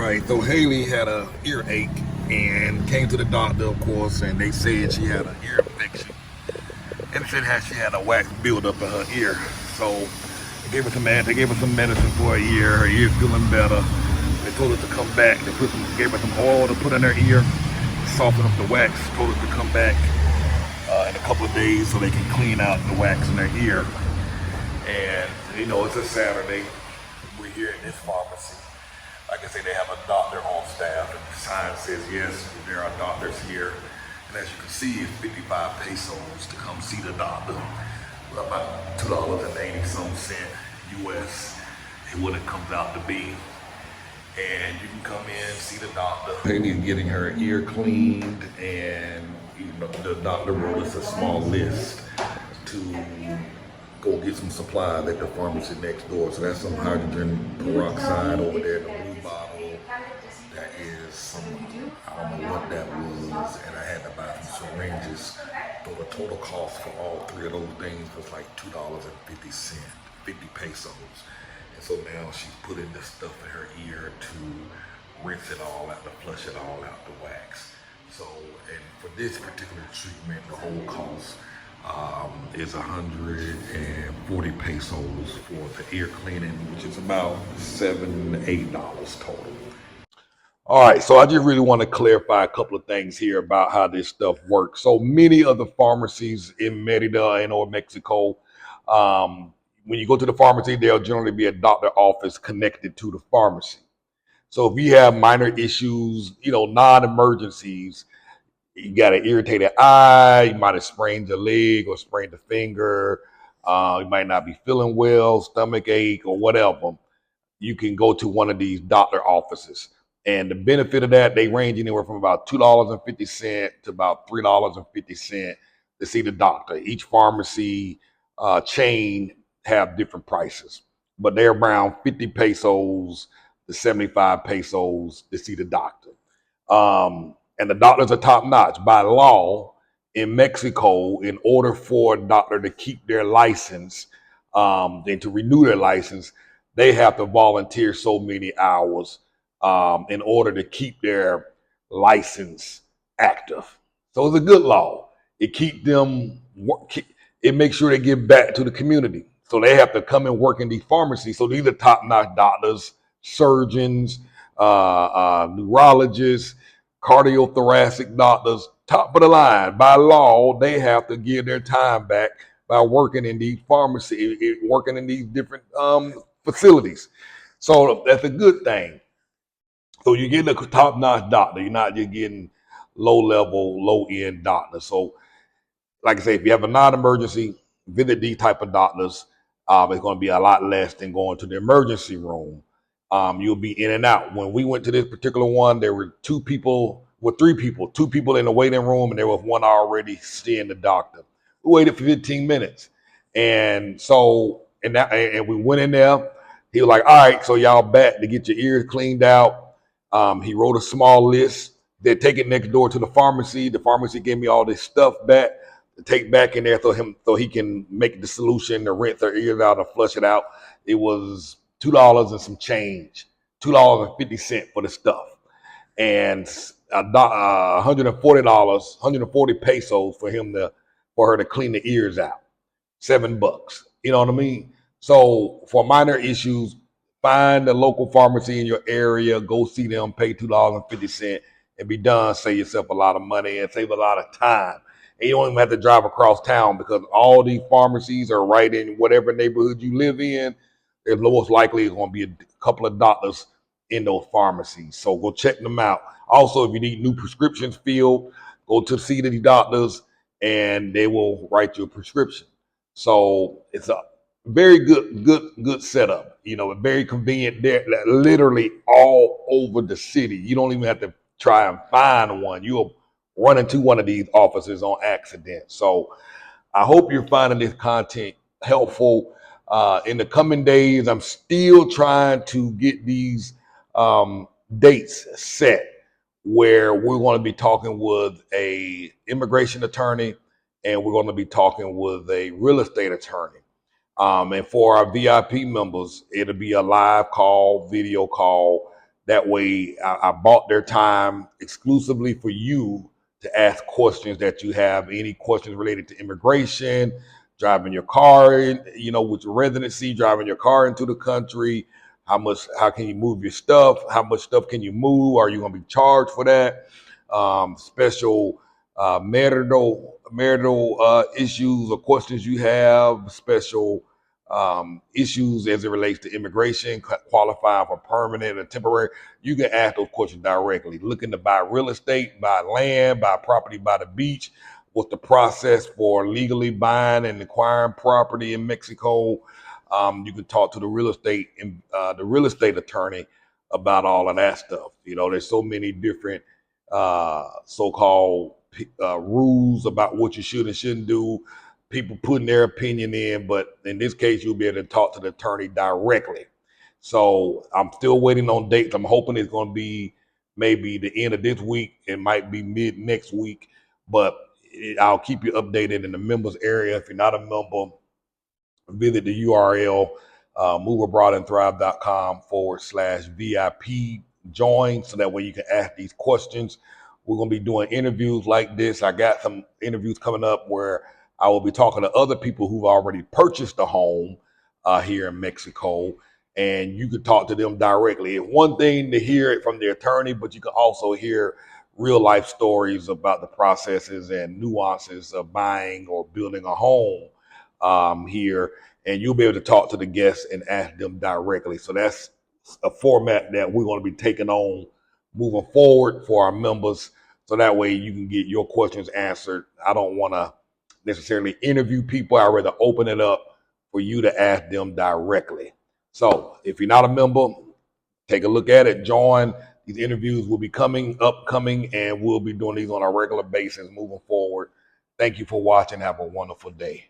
Right, so Haley had a earache and came to the doctor, of course, and they said she had an ear infection. And said she had a wax buildup in her ear. So they gave her some medicine for a year. Her ear's feeling better. They told her to come back. Gave her some oil to put in her ear, soften up the wax. Told her to come back in a couple of days so they can clean out the wax in her ear. And it's a Saturday. We're here in this pharmacy. Like I say, they have a doctor on staff, and the sign says yes, there are doctors here. And as you can see, it's 55 pesos to come see the doctor. Well, about $2.80 US is what it comes out to be. And you can come in, see the doctor. Haley's getting her ear cleaned, and the doctor wrote us a small list to go get some supplies at the pharmacy next door. So that's some hydrogen peroxide over there in the blue bottle. That is some, I don't know what that was, and I had to buy some syringes. So the total cost for all three of those things was like $2.50, 50 pesos. And so now she's putting this stuff in her ear to rinse it all out, to flush it all out, the wax. So, and for this particular treatment, the whole cost is 140 pesos for the ear cleaning, which is about $7-8 total. All right, so I just really want to clarify a couple of things here about how this stuff works. So many of the pharmacies in Merida and or Mexico, when you go to the pharmacy, there'll generally be a doctor office connected to the pharmacy. So if you have minor issues, non-emergencies, you got an irritated eye, you might have sprained your leg or sprained a finger, you might not be feeling well, stomach ache or whatever, you can go to one of these doctor offices. And the benefit of that, they range anywhere from about $2.50 to about $3.50 to see the doctor. Each pharmacy chain have different prices, but they're around 50 pesos to 75 pesos to see the doctor. And the doctors are top notch. By law in Mexico, in order for a doctor to keep their license and to renew their license, they have to volunteer so many hours in order to keep their license active. So it's a good law. It keep them, it makes sure they give back to the community. So they have to come and work in these pharmacies. So these are top-notch doctors, surgeons, neurologists, cardiothoracic doctors, top of the line. By law, they have to give their time back by working in these pharmacies, working in these different facilities. So that's a good thing. So you're getting a top-notch doctor. You're not just getting low-level, low-end doctors. So like I say, if you have a non-emergency, visit these type of doctors. It's going to be a lot less than going to the emergency room. You'll be in and out. When we went to this particular one, there were two people in the waiting room, and there was one already seeing the doctor. We waited for 15 minutes. And so, and we went in there. He was like, all right, so y'all back to get your ears cleaned out. He wrote a small list. They take it next door to the pharmacy. The pharmacy gave me all this stuff back to take back in there so he can make the solution to rinse their ears out or flush it out. It was $2 and some change, $2.50 for the stuff, and $140, 140 pesos for her to clean the ears out. $7. You know what I mean? So for minor issues, find the local pharmacy in your area, go see them, pay $2.50 and be done. Save yourself a lot of money and save a lot of time. And you don't even have to drive across town because all these pharmacies are right in whatever neighborhood you live in. There's most likely going to be a couple of doctors in those pharmacies. So go check them out. Also, if you need new prescriptions filled, go to see the doctors and they will write you a prescription. So it's a very good setup. Very convenient. They're literally all over the city. You don't even have to try and find one. You'll run into one of these offices on accident. So I hope you're finding this content helpful. In the coming days, I'm still trying to get these dates set where we're going to be talking with a immigration attorney and we're going to be talking with a real estate attorney. And for our VIP members, it'll be a live call, video call That way, I bought their time exclusively for you to ask questions that you have. Any questions related to immigration, driving your car, with your residency, driving your car into the country. How can you move your stuff? How much stuff can you move? Are you going to be charged for that? Special marital issues or questions you have, special issues as it relates to immigration, qualifying for permanent or temporary. You can ask those questions directly. Looking to buy real estate, buy land, buy property by the beach. What's the process for legally buying and acquiring property in Mexico? You can talk to the real estate attorney about all of that stuff. There's so many different so-called rules about what you should and shouldn't do. People putting their opinion in, but in this case, you'll be able to talk to the attorney directly. So I'm still waiting on dates. I'm hoping it's going to be maybe the end of this week. It might be mid next week, but I'll keep you updated in the members area. If you're not a member, visit the URL, moveabroadandthrive.com/VIP join, so that way you can ask these questions. We're going to be doing interviews like this. I got some interviews coming up where I will be talking to other people who've already purchased a home here in Mexico, and you can talk to them directly. It's one thing to hear it from the attorney, but you can also hear real life stories about the processes and nuances of buying or building a home here, and you'll be able to talk to the guests and ask them directly. So that's a format that we're going to be taking on moving forward for our members, so that way you can get your questions answered. I don't want to necessarily interview people. I rather open it up for you to ask them directly. So if you're not a member, take a look at it, join. These interviews will be upcoming, and we'll be doing these on a regular basis moving forward. Thank you for watching. Have a wonderful day.